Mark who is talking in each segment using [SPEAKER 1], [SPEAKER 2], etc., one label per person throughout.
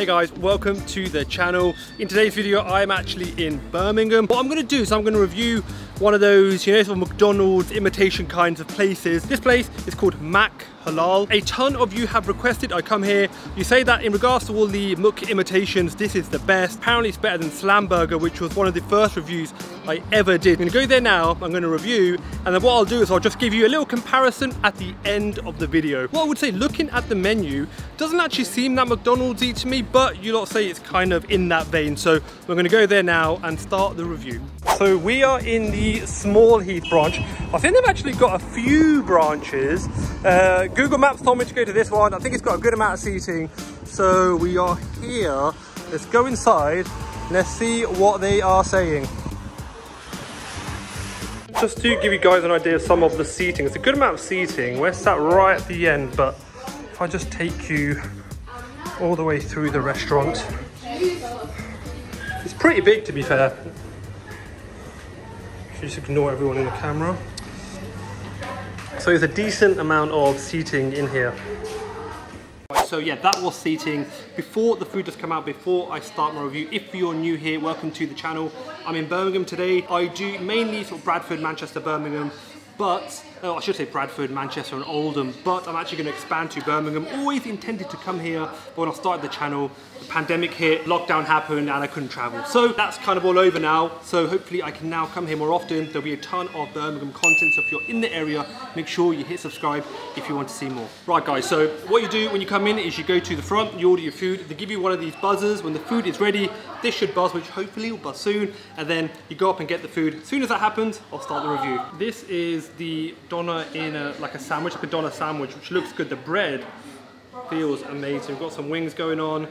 [SPEAKER 1] Hey guys, welcome to the channel. In today's video, I'm actually in Birmingham. What I'm gonna do is I'm gonna review one of those, sort of McDonald's imitation kinds of places. This place is called MAK HALAL. A ton of you have requested I come here. You say that in regards to all the McDonald's imitations, this is the best. Apparently it's better than Slam Burger, which was one of the first reviews I ever did. I'm gonna go there now, I'm gonna review, and then what I'll do is I'll just give you a little comparison at the end of the video. What I would say, looking at the menu, doesn't actually seem that McDonald's-y to me, but you lot say it's kind of in that vein. So we're gonna go there now and start the review. So we are in the Small Heath branch. I think they've actually got a few branches. Google Maps told me to go to this one. I think it's got a good amount of seating. So we are here. Let's go inside. Let's see what they are saying. Just to give you guys an idea of some of the seating, it's a good amount of seating. We're sat right at the end, but if I just take you all the way through the restaurant, it's pretty big to be fair. Just ignore everyone in the camera. So there's a decent amount of seating in here. So yeah, that was seating. Before the food does come out, before I start my review, if you're new here, welcome to the channel. I'm in Birmingham today. I do mainly sort of Bradford, Manchester, Birmingham, but, I should say Bradford, Manchester and Oldham, but I'm actually going to expand to Birmingham. Always intended to come here, but when I started the channel, the pandemic hit, lockdown happened, and I couldn't travel. So that's kind of all over now, so hopefully I can now come here more often. There'll be a ton of Birmingham content, so if you're in the area, make sure you hit subscribe if you want to see more. Right guys, so what you do when you come in is you go to the front, you order your food, they give you one of these buzzers. When the food is ready, this should buzz, which hopefully will buzz soon, and then you go up and get the food. As soon as that happens, I'll start the review. This is the doner in like a sandwich, like a doner sandwich, which looks good. The bread feels amazing. We've got some wings going on.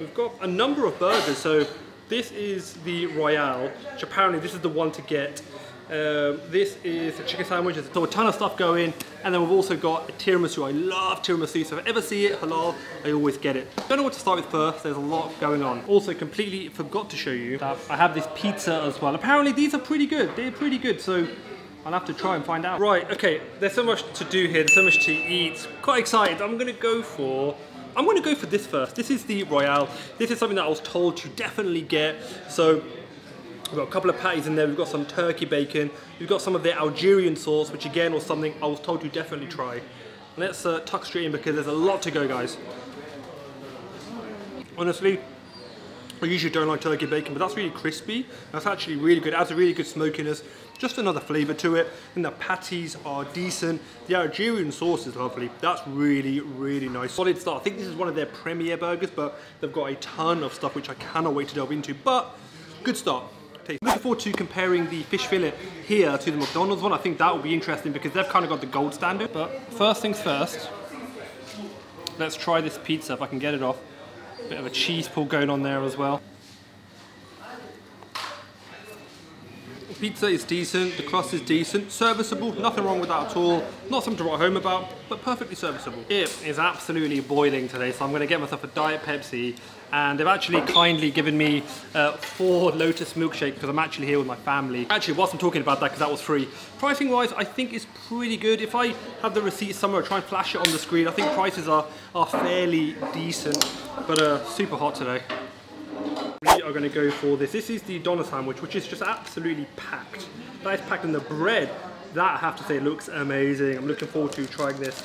[SPEAKER 1] We've got a number of burgers. So this is the Royale, which apparently this is the one to get. This is a chicken sandwich. There's a ton of stuff going, and then we've also got a tiramisu. I love tiramisu, so if I ever see it halal, I always get it. Don't know what to start with first. There's a lot going on. Also, completely forgot to show you that I have this pizza as well. Apparently, these are pretty good. They're pretty good, so I'll have to try and find out. Right, okay. There's so much to do here. There's so much to eat. Quite excited. I'm gonna go for this first. This is the Royale. This is something that I was told to definitely get. So we've got a couple of patties in there, we've got some turkey bacon, we've got some of their Algerian sauce, which again was something I was told to definitely try. Let's tuck straight in because there's a lot to go, guys. Honestly, I usually don't like turkey bacon, but that's really crispy. That's actually really good, it adds a really good smokiness, just another flavour to it. And the patties are decent. The Algerian sauce is lovely. That's really, really nice. Solid start. I think this is one of their premier burgers, but they've got a ton of stuff which I cannot wait to delve into, but good start. Looking forward to comparing the fish fillet here to the McDonald's one. I think that will be interesting because they've kind of got the gold standard. But first things first, let's try this pizza if I can get it off. Bit of a cheese pull going on there as well. The pizza is decent, the crust is decent, serviceable, nothing wrong with that at all. Not something to write home about, but perfectly serviceable. It is absolutely boiling today, so I'm going to get myself a Diet Pepsi. And they've actually kindly given me 4 Lotus milkshake because I'm actually here with my family. Actually, whilst I'm talking about that, because that was free. Pricing wise, I think it's pretty good. If I have the receipt somewhere, try and flash it on the screen, I think prices are fairly decent, but super hot today. We are going to go for this. This is the doner sandwich, which is just absolutely packed. That is packed in the bread. That, I have to say, looks amazing. I'm looking forward to trying this.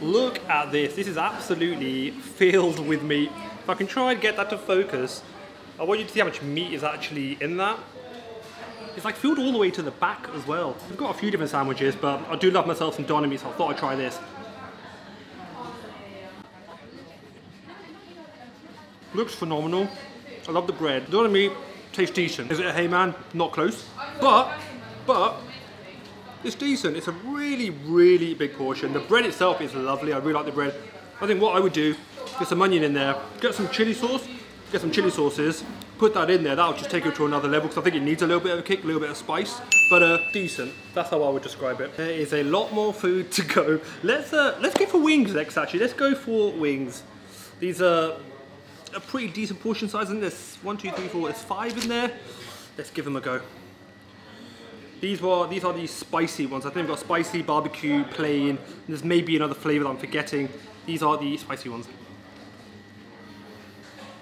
[SPEAKER 1] Look at this. This is absolutely filled with meat. If I can try and get that to focus, I want you to see how much meat is actually in that. It's like filled all the way to the back as well. We've got a few different sandwiches, but I do love myself some doner meat, so I thought I'd try this. Looks phenomenal. I love the bread. Doner meat tastes decent. Is it a HEYMAN? Not close. But it's decent. It's a really, really big portion. The bread itself is lovely. I really like the bread. I think what I would do, get some onion in there, get some chili sauce, get some chili sauces, put that in there. That'll just take it to another level because I think it needs a little bit of a kick, a little bit of spice, but decent. That's how I would describe it. There is a lot more food to go. Let's go for wings next, actually. Let's go for wings. These are a pretty decent portion size, and there's 1, 2, 3, 4, there's 5 in there. Let's give them a go. These are the spicy ones. I think we've got spicy, barbecue, plain, and there's maybe another flavour that I'm forgetting. These are the spicy ones.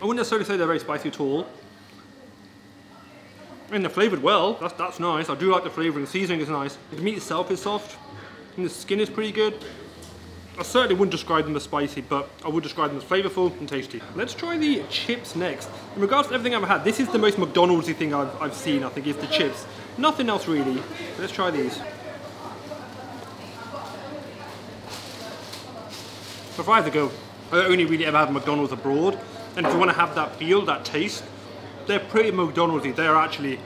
[SPEAKER 1] I wouldn't necessarily say they're very spicy at all. I mean, they're flavoured well, that's nice. I do like the flavouring, the seasoning is nice. The meat itself is soft, and the skin is pretty good. I certainly wouldn't describe them as spicy, but I would describe them as flavourful and tasty. Let's try the chips next. In regards to everything I've had, this is the most McDonald's-y thing I've seen, I think, is the chips. Nothing else really. So let's try these. So if I had to go, I only really ever had McDonald's abroad, and if you want to have that feel, that taste, they're pretty McDonald's-y. They're actually,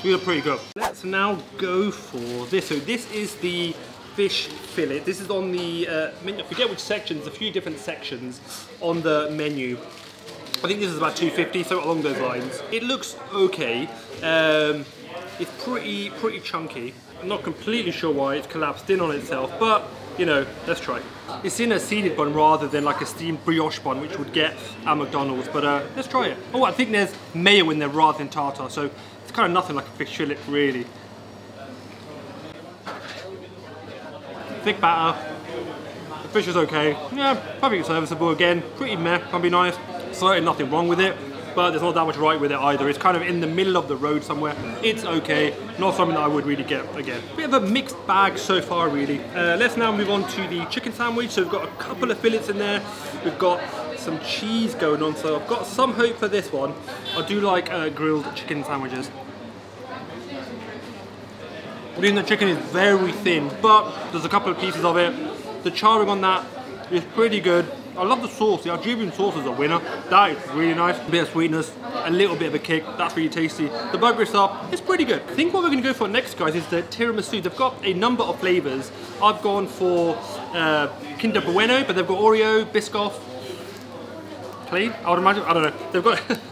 [SPEAKER 1] these are pretty good. Let's now go for this. So this is the fish fillet. This is on the menu. I forget which sections, a few different sections on the menu. I think this is about $2.50, so along those lines. It looks okay. It's pretty chunky. I'm not completely sure why it's collapsed in on itself, but you know, let's try. It's in a seeded bun rather than like a steamed brioche bun, which would get at McDonald's, but let's try it. Oh, I think there's mayo in there rather than tartar, so it's kind of nothing like a fish fillet, really. Thick batter. The fish is okay. Yeah, perfectly serviceable again. Pretty meh, can't be nice. Certainly nothing wrong with it, but there's not that much right with it either. It's kind of in the middle of the road somewhere. It's okay, not something that I would really get again. Bit of a mixed bag so far, really. Let's now move on to the chicken sandwich. So we've got a couple of fillets in there. We've got some cheese going on, so I've got some hope for this one. I do like grilled chicken sandwiches. The chicken is very thin, but there's a couple of pieces of it. The charring on that is pretty good. I love the sauce. The Algerian sauce is a winner. That is really nice. A bit of sweetness, a little bit of a kick. That's really tasty. The burger itself is pretty good. I think what we're going to go for next, guys, is the tiramisu. They've got a number of flavours. I've gone for Kinder Bueno, but they've got Oreo, Biscoff, plain, I would imagine. I don't know.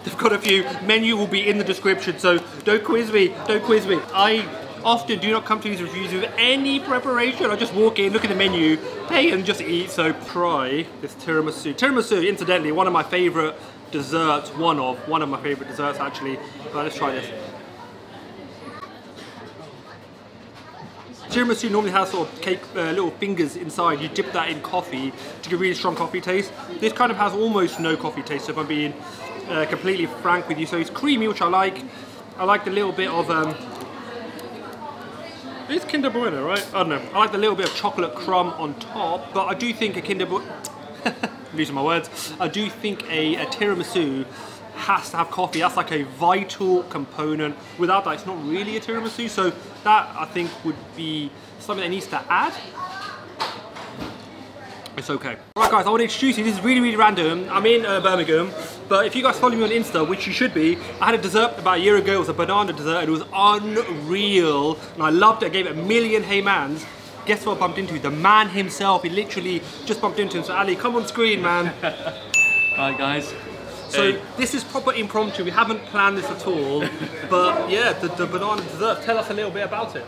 [SPEAKER 1] They've got a few. Menu will be in the description, so don't quiz me. Don't quiz me. I often do not come to these reviews with any preparation. I just walk in, look at the menu, pay and just eat. So try this tiramisu. Tiramisu, incidentally, one of my favourite desserts, one of my favourite desserts actually. But let's try this. Tiramisu normally has sort of cake, little fingers inside. You dip that in coffee to get a really strong coffee taste. This kind of has almost no coffee taste, so if I'm being completely frank with you. So it's creamy, which I like. I like the little bit of it's Kinder Bueno, right? I don't know. I like the little bit of chocolate crumb on top, but I do think a Kinder Bueno, losing my words, I do think a tiramisu has to have coffee. That's like a vital component. Without that, it's not really a tiramisu, so that I think would be something that needs to add. It's okay. Right guys, I want to introduce you. This is really random. I'm in Birmingham, but if you guys follow me on Insta, which you should be, I had a dessert about a year ago. It was a banana dessert and it was unreal. And I loved it. I gave it 1,000,000 heymans. Guess what I bumped into? The man himself. He literally just bumped into him. So Ali, come on screen, man.
[SPEAKER 2] Hi guys.
[SPEAKER 1] So hey. This is proper impromptu. We haven't planned this at all. But yeah, the banana dessert. Tell us a little bit about it.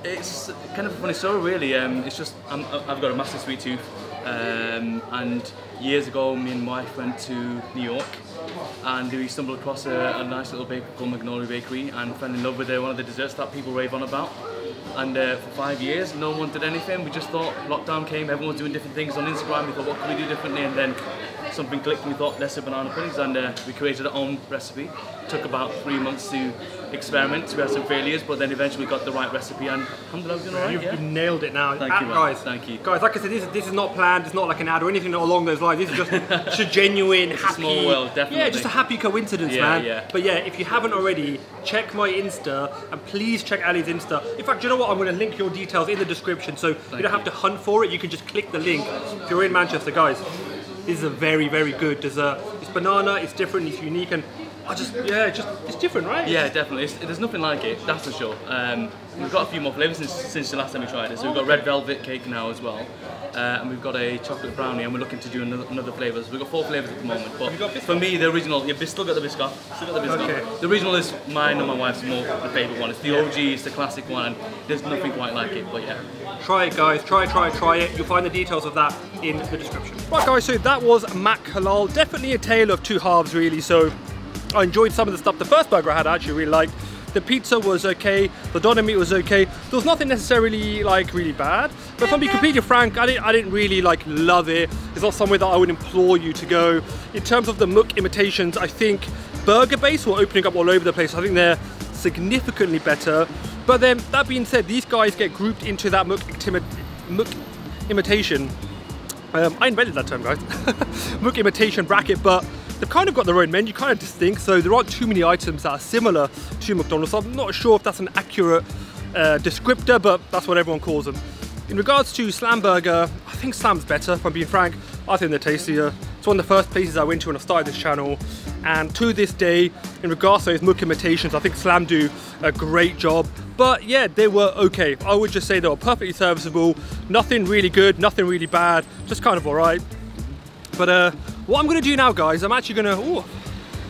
[SPEAKER 2] It's kind of a funny story really. It's just, I've got a massive sweet tooth, and years ago me and my wife went to New York and we stumbled across a nice little bakery called Magnolia Bakery and fell in love with one of the desserts that people rave on about. And for 5 years no one did anything. We just thought, lockdown came, everyone was doing different things on Instagram. We thought, what can we do differently? And then something clicked and we thought, let's do banana puddings, and we created our own recipe. It took about 3 months to experiment. We had some failures, but then eventually we got the right recipe, and alhamdulillah, we're doing all right.
[SPEAKER 1] You've nailed it now.
[SPEAKER 2] Thank you, man.
[SPEAKER 1] Guys.
[SPEAKER 2] Thank you.
[SPEAKER 1] Guys, like I said, this is not planned. It's not like an ad or anything along those lines. This is just a genuine,
[SPEAKER 2] it's
[SPEAKER 1] happy,
[SPEAKER 2] a small world, definitely.
[SPEAKER 1] Yeah, just a happy coincidence, man.
[SPEAKER 2] Yeah.
[SPEAKER 1] But yeah, if you haven't already, check my Insta, and please check Ali's Insta. In fact, you know what? I'm going to link your details in the description, so you don't have to hunt for it. You can just click the link. If you're in Manchester, guys, this is a very good dessert. It's banana, it's different, it's unique, and it's different, right?
[SPEAKER 2] Yeah, definitely. There's nothing like it, that's for sure. We've got a few more flavours since the last time we tried it. So we've got red velvet cake now as well, and we've got a chocolate brownie, and we're looking to do another flavour. So we've got 4 flavours at the moment. But for me, the original, you've still got the biscoff.
[SPEAKER 1] Okay.
[SPEAKER 2] The original is mine and my wife's more the favourite one. It's the OG, it's the classic one, and there's nothing quite like it. But yeah.
[SPEAKER 1] Try it, guys. Try it. You'll find the details of that in the description. Right, guys. So that was MAK Halal. Definitely a tale of two halves, really. So I enjoyed some of the stuff. The first burger I had, I actually really liked. The pizza was okay, the doner meat was okay. There was nothing necessarily like really bad, but if I'm being completely frank, I didn't really like love it. It's not somewhere that I would implore you to go. In terms of the MAK imitations, I think burger base were opening up all over the place. I think they're significantly better. But then that being said, these guys get grouped into that MAK imitation. I invented that term, guys. MAK imitation bracket, but they've kind of got their own menu, kind of distinct, so there aren't too many items that are similar to McDonald's. So I'm not sure if that's an accurate descriptor, but that's what everyone calls them. In regards to Slam Burger, I think Slam's better, if I'm being frank. I think they're tastier. It's one of the first places I went to when I started this channel, and to this day, in regards to those MAK imitations, I think Slam do a great job. But yeah, they were okay. I would just say they were perfectly serviceable. Nothing really good, nothing really bad, just kind of alright. But what I'm gonna do now, guys, I'm actually gonna, oh,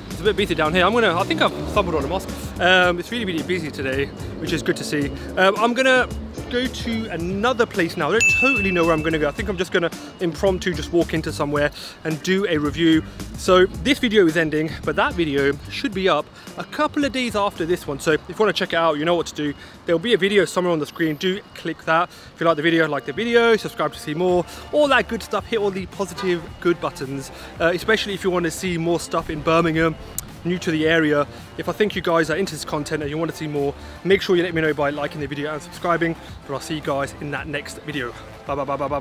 [SPEAKER 1] it's a bit busy down here. I think I've stumbled on a mosque. It's really, really busy today, which is good to see. I'm gonna go to another place now. I don't totally know where I'm gonna go. I think I'm just gonna impromptu just walk into somewhere and do a review. So this video is ending, but that video should be up a couple of days after this one. So if you wanna check it out, you know what to do. There'll be a video somewhere on the screen. Do click that. If you like the video, subscribe to see more, all that good stuff. Hit all the positive good buttons, especially if you want to see more stuff in Birmingham, new to the area. If I think you guys are into this content and you want to see more, make sure you let me know by liking the video and subscribing. But I'll see you guys in that next video. Bye bye bye bye bye.